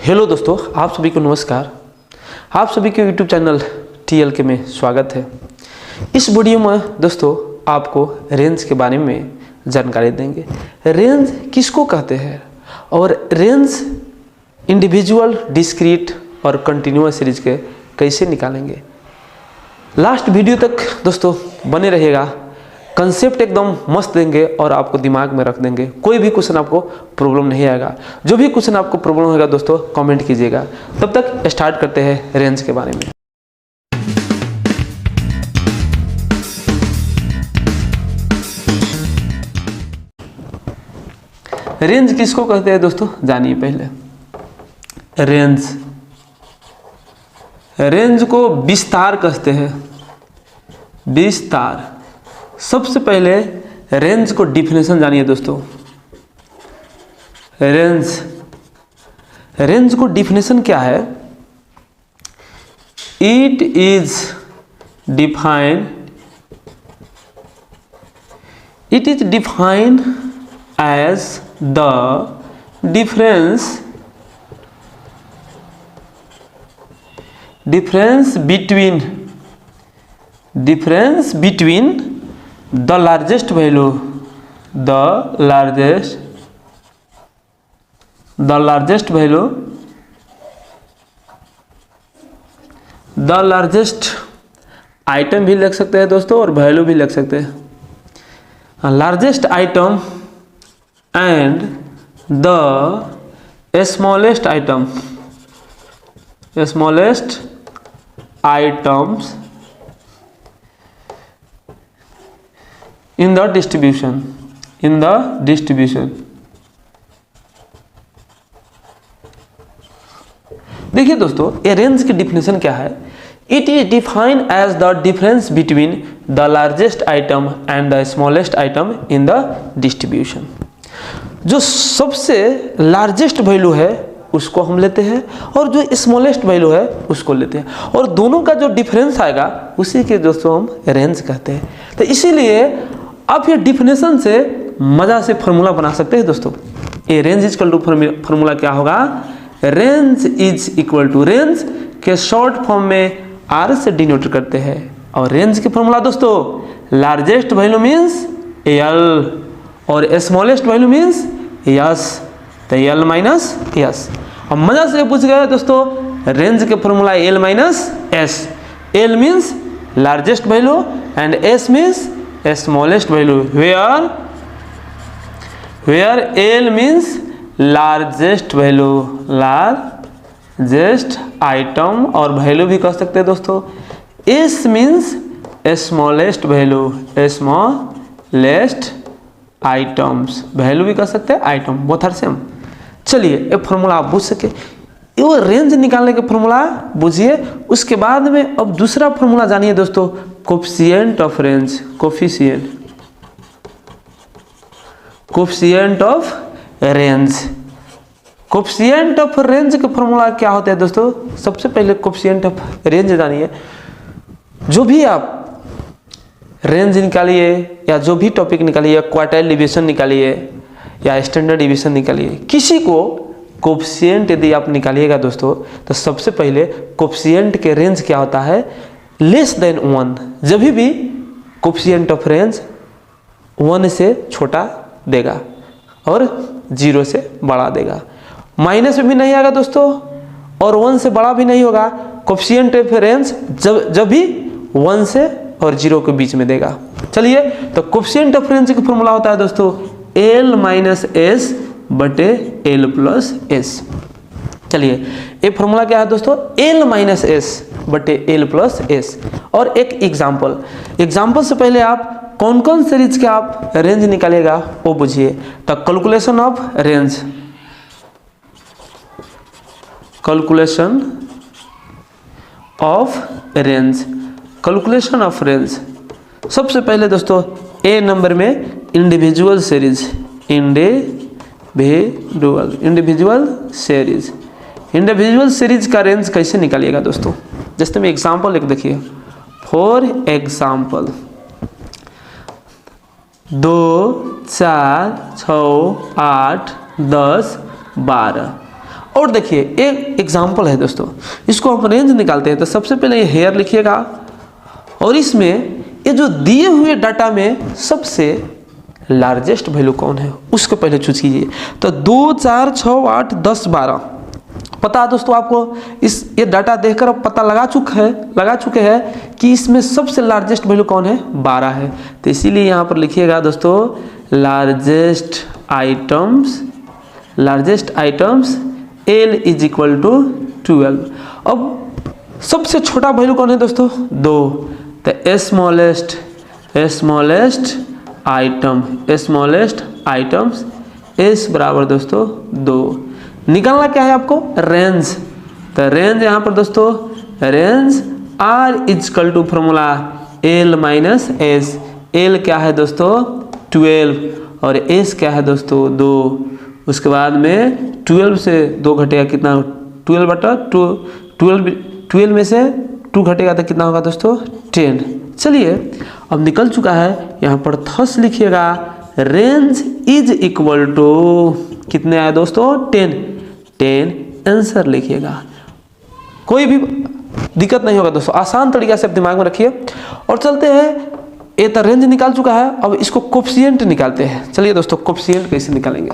Hello दोस्तों, आप सभी को नमस्कार। आप सभी के यूट्यूब चैनल TLK में स्वागत है। इस वीडियो में दोस्तों आपको रेंज के बारे में जानकारी देंगे। रेंज किसको कहते हैं और रेंज इंडिविजुअल, डिस्क्रीट और कंटिन्यूअस सीरीज के कैसे निकालेंगे। लास्ट वीडियो तक दोस्तों बने रहिएगा। कंसेप्ट एकदम मस्त देंगे और आपको दिमाग में रख देंगे। कोई भी क्वेश्चन आपको प्रॉब्लम नहीं आएगा। जो भी क्वेश्चन आपको प्रॉब्लम होगा दोस्तों कमेंट कीजिएगा। तब तक स्टार्ट करते हैं रेंज के बारे में। रेंज किसको कहते हैं दोस्तों जानिए पहले। रेंज को विस्तार कहते हैं। विस्तार। सबसे पहले रेंज को डिफिनेशन जानिए दोस्तों। रेंज को डिफिनेशन क्या है। It is defined as the difference between the largest value item भी लिख सकते हैं दोस्तों और वैल्यू भी लिख सकते हैं। Largest item and the smallest items in the distribution। देखिए दोस्तों ये रेंज की डिफिनेशन क्या है। It is defined as the difference between the largest item and the smallest item in the distribution. जो सबसे लार्जेस्ट वैल्यू है उसको हम लेते हैं और जो स्मॉलेस्ट वैल्यू है उसको लेते हैं और दोनों का जो डिफरेंस आएगा उसी के दोस्तों हम रेंज कहते हैं। तो इसीलिए आप ये डिफिनेशन से मजा से फॉर्मूला बना सकते हैं दोस्तों। ये range is equal to formula क्या होगा। Range is equal to range के शॉर्ट फॉर्म में R से डिनोट करते हैं और रेंज की फॉर्मूला दोस्तों लार्जेस्ट वैल्यू मीन्स L और स्मॉलेस्ट वैल्यू मीन्स S। तो L माइनस S। अब मजा से पूछ गया दोस्तों रेंज के formula L minus S। L means largest value and S means smallest value where L means largest item और value भी कह सकते हैं दोस्तों। S means smallest items, value भी कह सकते हैं item, both are same। चलिए एक फॉर्मूला आप बुझ सके वो रेंज निकालने के फॉर्मूला बुझिए। उसके बाद में अब दूसरा फॉर्मूला जानिए दोस्तों coefficient of range. Coefficient of range का फॉर्मूला क्या होता है दोस्तों। सबसे पहले कोफिशिएंट ऑफ रेंज जानिए। जो भी आप रेंज निकालिए या जो भी टॉपिक निकालिए, क्वार्टाइल डिवीजन निकालिए या स्टैंडर्ड डिवीजन निकालिए, किसी को कोफिशिएंट यदि आप निकालिएगा दोस्तों तो सबसे पहले कोफिशिएंट के रेंज क्या होता है लेस देन 1। जब भी कोफिशिएंट ऑफ रेंज 1 से छोटा देगा और 0 से बड़ा देगा। माइनस में भी नहीं आएगा दोस्तों और 1 से बड़ा भी नहीं होगा। कोफिशिएंट ऑफ रेंज जब भी 1 से और 0 के बीच में देगा। चलिए तो कोफिशिएंट ऑफ रेंज का फॉर्मूला होता है दोस्तों L माइनस S बटे L प्लस S। चलिए ये फॉर्मूला क्या है दोस्तों L माइनस S बटे L प्लस S। और एक एग्जाम्पल से पहले आप कौन कौन सीरीज के आप रेंज निकालेगा वो बुझिए। तो कैलकुलेशन ऑफ रेंज। सबसे पहले दोस्तों A नंबर में इंडिविजुअल सीरीज का रेंज कैसे निकालिएगा दोस्तों। जैसे में एग्जाम्पल एक देखिए। फॉर एग्जाम्पल 2, 4, 6, 8, 10, 12 और देखिए एक एग्जाम्पल है दोस्तों, इसको हम रेंज निकालते हैं। तो सबसे पहले ये हेयर लिखिएगा और इसमें ये जो दिए हुए डाटा में सबसे लार्जेस्ट वैल्यू कौन है उसको पहले चूज कीजिए। तो 2, 4, 6, 8, 10, 12 पता है दोस्तों आपको, इस ये डाटा देखकर आप पता लगा चुके हैं कि इसमें सबसे लार्जेस्ट वैल्यू कौन है, 12 है। तो इसीलिए यहाँ पर लिखिएगा दोस्तों largest items L is equal to 12। अब सबसे छोटा वैल्यू कौन है दोस्तों, 2। तो स्मॉलेस्ट आइटम्स S बराबर दोस्तों 2। निकालना क्या है आपको, रेंज। तो रेंज यहाँ पर दोस्तों range R is equal to formula L minus S। L क्या है दोस्तों 12 और S क्या है दोस्तों 2। उसके बाद में 12 से 2 घटेगा कितना, 12 में से 2 घटेगा तो कितना होगा दोस्तों 10। चलिए अब निकल चुका है, यहाँ पर थस लिखिएगा रेंज इज इक्वल टू कितने आए दोस्तों 10 आंसर लिखिएगा। कोई भी दिक्कत नहीं होगा दोस्तों, आसान तरीका से आप दिमाग में रखिए। और चलते हैं, ये तो रेंज निकाल चुका है, अब इसको कोफिशिएंट निकालते हैं। चलिए दोस्तों कोफिशिएंट कैसे निकालेंगे,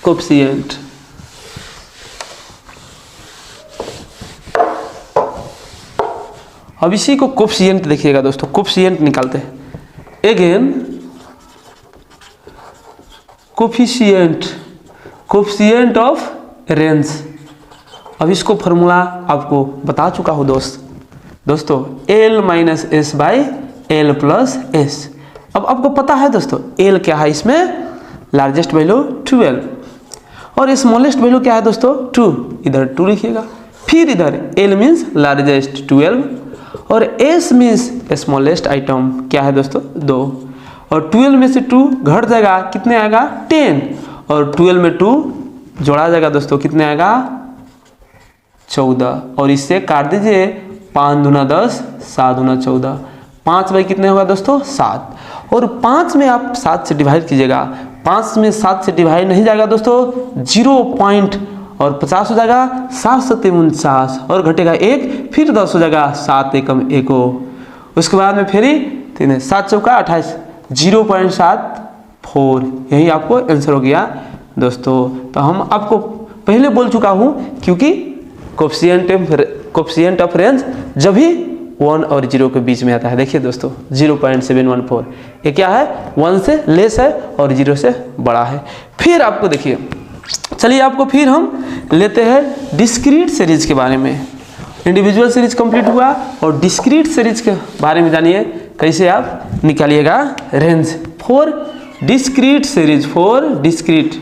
कोफिशिएंट अब इसी को कोफिशिएंट देखिएगा दोस्तों, कोफिशिएंट निकालते हैं। Again coefficient of range. अब इसको फॉर्मूला आपको बता चुका हूँ दोस्तों L minus S by L plus S. अब आपको पता है दोस्तों L क्या है, इसमें लार्जेस्ट वैल्यू 12 और स्मॉलेस्ट वैल्यू क्या है दोस्तों 2। इधर 2 लिखिएगा, फिर इधर L मीन्स लार्जेस्ट 12 और S मीन्स स्मॉलेस्ट आइटम क्या है दोस्तों 2। और 12 में से 2 घट जाएगा, कितने आएगा 10 और 12 में 2 जोड़ा जाएगा दोस्तों, कितने आएगा 14 और इससे काट दीजिए 5 दूना 10 7 दूना 14, 5 बाई कितने होगा दोस्तों 7। और 5 में आप 7 से डिवाइड कीजिएगा, 5 में 7 से डिवाइड नहीं जाएगा दोस्तों 0 पॉइंट और 50 हो जाएगा 7 7 49 और घटेगा 1, फिर 10 हो जाएगा 7 एकम 1। उसके बाद में फिर 3 7 चौका 28 0.74, यही आपको आंसर हो गया दोस्तों। तो हम आपको पहले बोल चुका हूँ, क्योंकि कोफिशिएंट ऑफ रेंज जब भी 1 और 0 के बीच में आता है। देखिए दोस्तों 0.714 ये क्या है, 1 से लेस है और 0 से बड़ा है। फिर आपको देखिए, चलिए आपको फिर हम लेते हैं डिस्क्रीट सीरीज के बारे में। इंडिविजुअल सीरीज कंप्लीट हुआ और डिस्क्रीट सीरीज के बारे में जानिए कैसे आप निकालिएगा range for discrete series, for discrete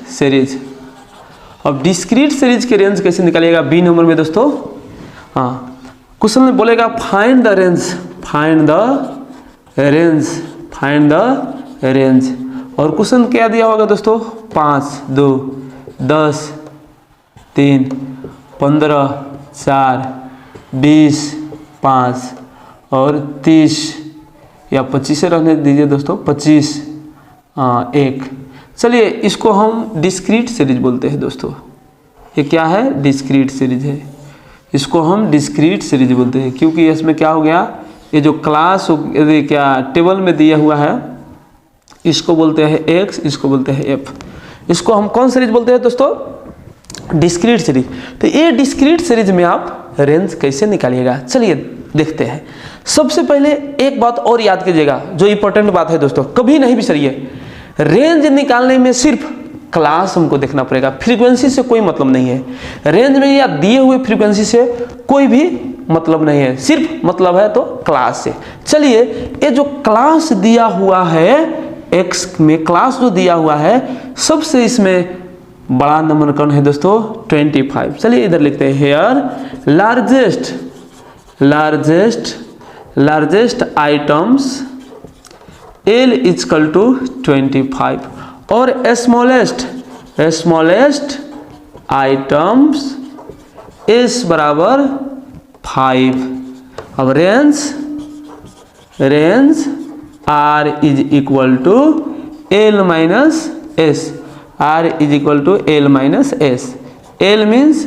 series. अब डिस्क्रीट सीरीज के रेंज कैसे निकालिएगा, बी नंबर में दोस्तों। हाँ, क्वेश्चन में बोलेगा फाइंड द रेंज और क्वेश्चन क्या दिया होगा दोस्तों 5 2 10 3 15 4 20 5 और 30 या 25 रहने दीजिए दोस्तों, 25 1। चलिए इसको हम डिस्क्रीट सीरीज बोलते हैं दोस्तों। ये क्या है, डिस्क्रीट सीरीज है, इसको हम डिस्क्रीट सीरीज बोलते हैं क्योंकि इसमें क्या हो गया, ये जो क्लास क्या टेबल में दिया हुआ है इसको बोलते हैं x, इसको बोलते हैं f। इसको हम कौन सीरीज बोलते हैं दोस्तों, डिस्क्रीट सीरीज। तो ये डिस्क्रीट सीरीज में आप रेंज कैसे निकालिएगा, चलिए देखते हैं। सबसे पहले एक बात और याद कीजिएगा, जो इंपॉर्टेंट बात है दोस्तों, कभी नहीं बिसरिए। रेंज निकालने में सिर्फ क्लास हमको देखना पड़ेगा, फ्रीक्वेंसी से कोई मतलब नहीं है। रेंज में या दिए हुए फ्रीक्वेंसी से कोई भी मतलब नहीं है, सिर्फ मतलब है तो क्लास से। चलिए ये जो क्लास दिया हुआ है x में, क्लास जो दिया हुआ है सबसे इसमें बड़ा नंबर कौन है दोस्तों 25। चलिए इधर लिखते हैं here largest items L is equal to 25 और स्मॉलेस्ट आइटम्स S बराबर 5। अब range R is equal to L minus S, R is equal to L minus S. L means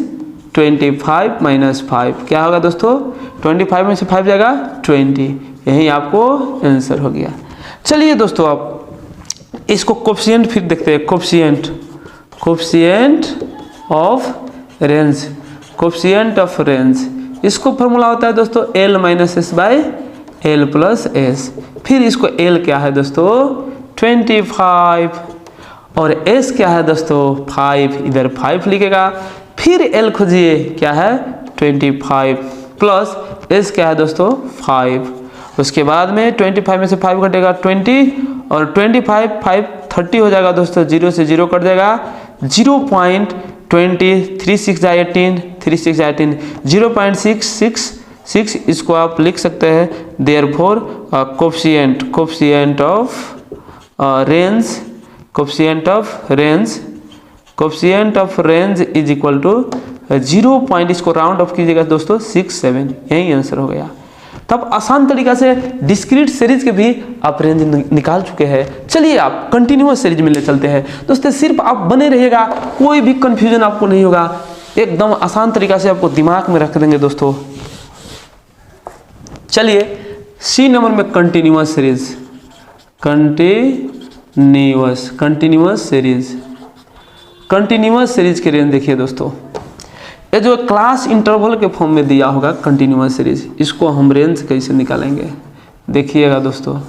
25 minus 5, क्या होगा दोस्तों 25 में से 5 जाएगा 20, यही आपको आंसर हो गया। चलिए दोस्तों आप इसको कोफिशिएंट फिर देखते हैं। Coefficient of range, coefficient of range, इसको फॉर्मूला होता है दोस्तों L minus S by L plus S. फिर इसको एल क्या है दोस्तों 25 और एस क्या है दोस्तों 5, इधर 5 लिखेगा। फिर एल खोजिए क्या है 25 प्लस एस क्या है दोस्तों 5। उसके बाद में 25 में से 5 घटेगा 20 और 25 5 30 हो जाएगा दोस्तों, 0 से 0 कट जाएगा, 0.20, 3 6 जा 18, 3 6 जा 18, 0.666, इसको आप लिख सकते हैं। Therefore coefficient of range is equal to 0. इसको राउंड ऑफ कीजिएगा दोस्तों 67, यही आंसर हो गया। तब आसान तरीका से डिस्क्रीट सीरीज के भी आप रेंज निकाल चुके हैं। चलिए आप कंटिन्यूअस सीरीज में ले चलते हैं दोस्तों। सिर्फ आप बने रहिएगा, कोई भी कंफ्यूजन आपको नहीं होगा, एकदम आसान तरीका से आपको दिमाग में रख देंगे दोस्तों। चलिए सी नंबर में कंटिन्यूअस सीरीज के रेंज देखिए दोस्तों। ये जो क्लास इंटरवल के फॉर्म में दिया होगा कंटिन्यूअस सीरीज, इसको हम रेंज कैसे निकालेंगे देखिएगा दोस्तों।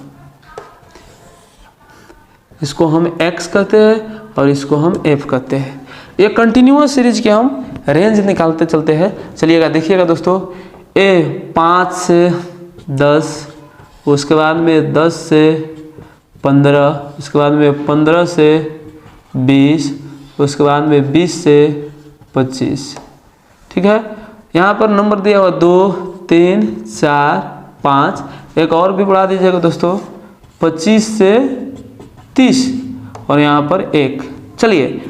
इसको हम x कहते हैं और इसको हम f कहते हैं। ये कंटिन्यूअस सीरीज के हम रेंज निकालते चलते हैं। चलिएगा देखिएगा दोस्तों, ए 5 से 10, उसके बाद में 10 से 15, उसके बाद में 15 से 20, उसके बाद में 20 से 25, ठीक है। यहाँ पर नंबर दिया हुआ 2 3 4 5, एक और भी बढ़ा दीजिएगा दोस्तों 25 से 30 और यहाँ पर 1। चलिए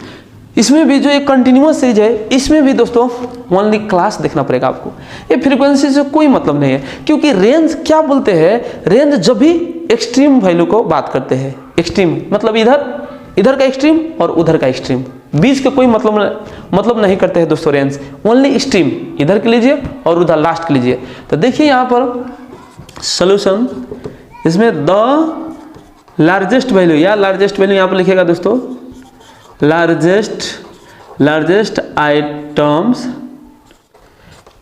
इसमें भी जो एक कंटिन्यूअस सीरीज है, इसमें भी दोस्तों ओनली क्लास देखना पड़ेगा आपको। ये फ्रीक्वेंसी से कोई मतलब नहीं है, क्योंकि रेंज क्या बोलते हैं, रेंज जब भी एक्सट्रीम वैल्यू को बात करते हैं। एक्सट्रीम मतलब इधर का एक्सट्रीम और उधर का एक्सट्रीम, बीच के कोई मतलब नहीं करते हैं दोस्तों। रेंज ओनली एक्सट्रीम, इधर के लीजिए और उधर लास्ट के लीजिए। तो देखिए यहाँ पर सॉल्यूशन, इसमें द लार्जेस्ट वैल्यू या लार्जेस्ट वैल्यू यहाँ पर लिखिएगा दोस्तों, लार्जेस्ट आइटम्स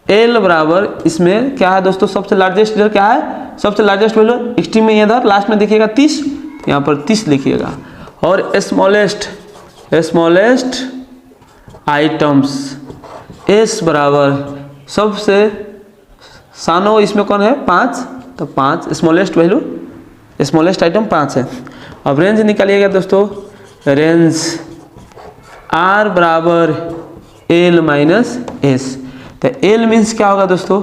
एल बराबर, इसमें क्या है दोस्तों सबसे लार्जेस्ट इधर क्या है, सबसे लार्जेस्ट वैल्यू एक्सट्रीम में इधर लास्ट में देखिएगा 30, यहाँ पर 30 लिखिएगा। और स्मॉलेस्ट आइटम्स एस बराबर सबसे सानो, इसमें कौन है 5, तो 5 स्मॉलेस्ट वैल्यू, स्मॉलेस्ट आइटम 5 है। अब रेंज निकालिएगा दोस्तों, रेंज आर बराबर एल माइनस एस। तो एल मीन्स क्या होगा दोस्तों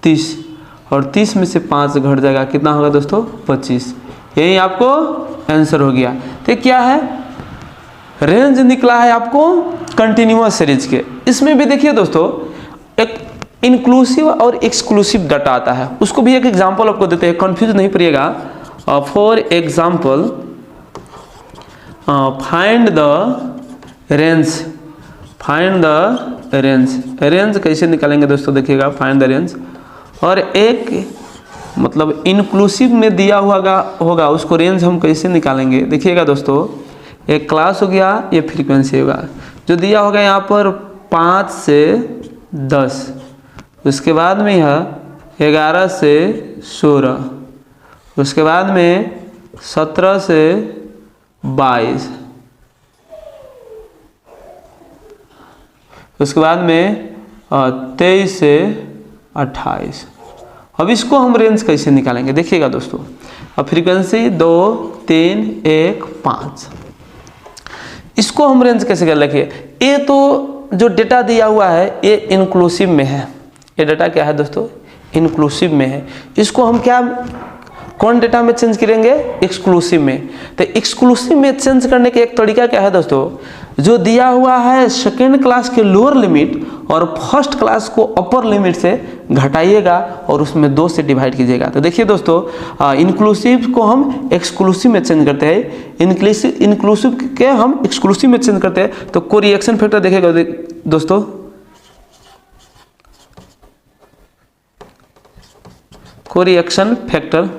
30, और 30 में से 5 घट जाएगा, कितना होगा दोस्तों 25, यही आपको आंसर हो गया। तो क्या है, रेंज निकला है आपको कंटिन्यूअस सीरीज के। इसमें भी देखिए दोस्तों एक इंक्लूसिव और एक्सक्लूसिव डाटा आता है, उसको भी एक एग्जांपल आपको देते हैं, कंफ्यूज नहीं पड़िएगा। For example find the range, range कैसे निकालेंगे दोस्तों देखिएगा, फाइंड द रेंज। और एक मतलब इंक्लूसिव में दिया हुआ होगा उसको रेंज हम कैसे निकालेंगे देखिएगा दोस्तों। एक क्लास हो गया, ये फ्रीक्वेंसी होगा, जो दिया होगा यहाँ पर 5 से 10, उसके बाद में यह 11 से 16, उसके बाद में 17 से 22, उसके बाद में 23 से 28। अब इसको हम रेंज कैसे निकालेंगे देखिएगा दोस्तों। अब फ्रीक्वेंसी 2 3 1 5, इसको हम रेंज कैसे कर लेंगे। ये तो जो डेटा दिया हुआ है ये इंक्लूसिव में है, ये डेटा क्या है दोस्तों इंक्लूसिव में है। इसको हम क्या कौन डेटा में चेंज करेंगे, एक्सक्लूसिव में। तो एक्सक्लूसिव में चेंज करने का एक तरीका क्या है दोस्तों, जो दिया हुआ है सेकेंड क्लास के लोअर लिमिट और फर्स्ट क्लास को अपर लिमिट से घटाइएगा और उसमें 2 से डिवाइड कीजिएगा। तो देखिए दोस्तों, इंक्लूसिव को हम एक्सक्लूसिव में चेंज करते हैं, इंक्लूसिव के हम एक्सक्लूसिव में चेंज करते हैं। तो कोरिएक्शन फैक्टर देखिएगा दोस्तों, कोरिएक्शन फैक्टर,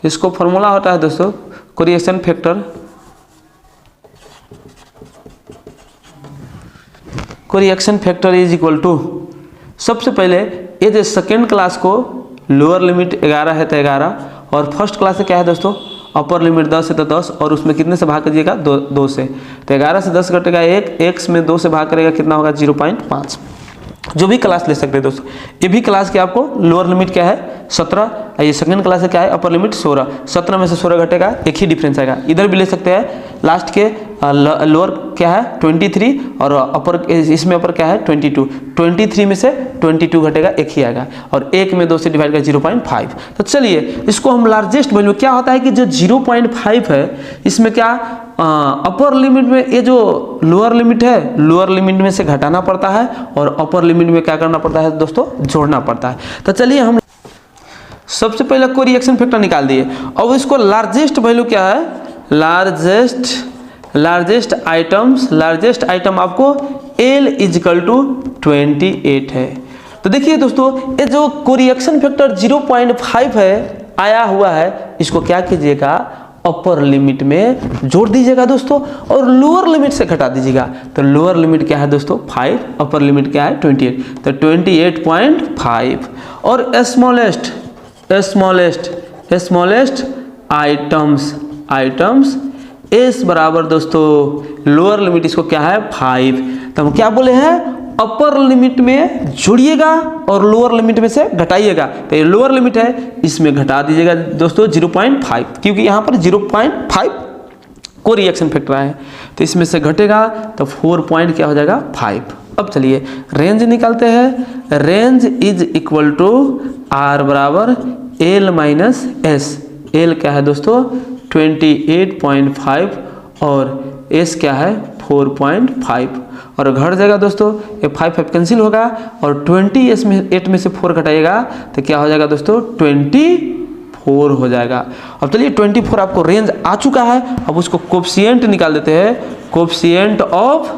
इसको फॉर्मूला होता है दोस्तों correction factor, correction factor is equal to, सबसे पहले ये जो सेकेंड क्लास को लोअर लिमिट 11 है तो 11, और फर्स्ट क्लास से क्या है दोस्तों अपर लिमिट 10 है तो 10, और उसमें कितने से भाग करिएगा 2 से। तो 11 से 10 घटेगा 1, x में 2 से भाग करेगा कितना होगा 0.5। जो भी क्लास ले सकते हैं दोस्तों, ये भी क्लास के आपको लोअर लिमिट क्या है 17, ये सेकंड क्लास से क्या है अपर लिमिट 16, 17 में से 16 घटेगा, एक ही डिफरेंस आएगा। इधर भी ले सकते हैं, लास्ट के लोअर क्या है 23 और अपर इसमें अपर क्या है 22, 23 में से 22 घटेगा, एक ही आएगा, और 1 में 2 से डिवाइड कर 0.5। तो चलिए इसको हम लार्जेस्ट वैल्यू, क्या होता है कि जो 0.5 है इसमें क्या अपर लिमिट में ये जो लोअर लिमिट है, लोअर लिमिट में से घटाना पड़ता है और अपर लिमिट में क्या करना पड़ता है दोस्तों जोड़ना पड़ता है। तो चलिए हम सबसे पहले कोरिएक्शन फैक्टर निकाल दिए। अब इसको लार्जेस्ट वैल्यू क्या है, लार्जेस्ट आइटम आपको L इजिकल टू 28 है। तो देखिए दोस्तों, ये जो कोरिएक्शन फैक्टर 0.5 है आया हुआ है, इसको क्या कीजिएगा अपर लिमिट में जोड़ दीजिएगा दोस्तों, और लोअर लिमिट से घटा दीजिएगा। तो लोअर लिमिट क्या है दोस्तों 5, अपर लिमिट क्या है 28, तो 28.5, और स्मॉलेस्ट आइटम्स एस बराबर दोस्तों लोअर लिमिट इसको क्या है 5। तो हम क्या बोले हैं अपर लिमिट में जोड़िएगा और लोअर लिमिट में से घटाइएगा। तो ये लोअर लिमिट है, इसमें घटा दीजिएगा दोस्तों 0.5, क्योंकि यहाँ पर 0.5 कोरिएक्शन फैक्टर है, तो इसमें से घटेगा तो 4 पॉइंट क्या हो जाएगा 5। अब चलिए रेंज निकालते हैं। Range is equal to R बराबर L माइनस S। L क्या है दोस्तों 28.5 और S क्या है 4.5, और घट जाएगा दोस्तों, ये 5 कैंसिल होगा, और 28 में से 4 घटाइएगा तो क्या हो जाएगा दोस्तों 24 हो जाएगा। अब चलिए 24 आपको रेंज आ चुका है, अब उसको कोफिशिएंट निकाल देते हैं। कोफिशिएंट ऑफ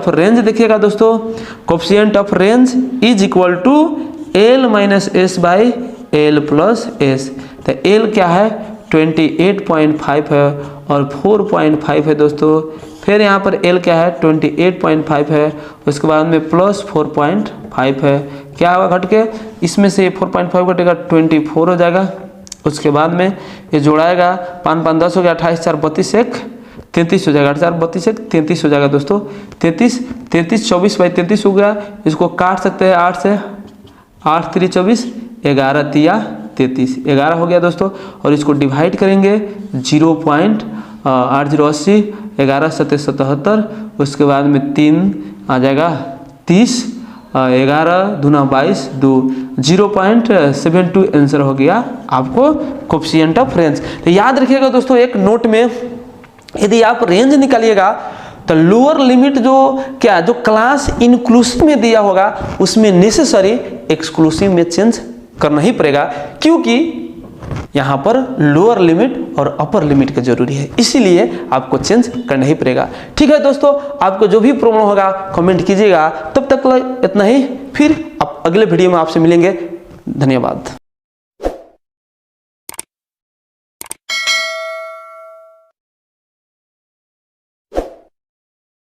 रेंज देखिएगा दोस्तों, coefficient of range is equal to L minus S by L plus S। तो L क्या है 28.5 है और 4.5 है दोस्तों, फिर यहाँ पर L क्या है 28.5 है, उसके बाद में प्लस 4.5 है, क्या होगा घट के इसमें से 4.5 घटेगा 24 हो जाएगा। उसके बाद में ये जोड़ाएगा 5 5 10 हो गया, 28 4 32 1 33 हो जाएगा, 4 32 1 33 हो जाएगा दोस्तों, 33 24 बाई 33 हो गया। इसको काट सकते हैं 8 से, 8 3 24, 11 3 33, 11 हो गया दोस्तों, और इसको डिवाइड करेंगे 0.8080, 11 7 77, उसके बाद में 3 आ जाएगा 30, 11 दूना 22 2, 0.72 आंसर हो गया आपको कोफिशिएंट ऑफ रेंज। तो याद रखिएगा दोस्तों, एक नोट में यदि आप रेंज निकालिएगा तो लोअर लिमिट जो क्लास इंक्लूसिव में दिया होगा उसमें नेसेसरी एक्सक्लूसिव में चेंज करना ही पड़ेगा, क्योंकि यहाँ पर लोअर लिमिट और अपर लिमिट का जरूरी है, इसीलिए आपको चेंज करना ही पड़ेगा। ठीक है दोस्तों, आपको जो भी प्रॉब्लम होगा कमेंट कीजिएगा। तब तक इतना ही, फिर अगले वीडियो में आपसे मिलेंगे। धन्यवाद।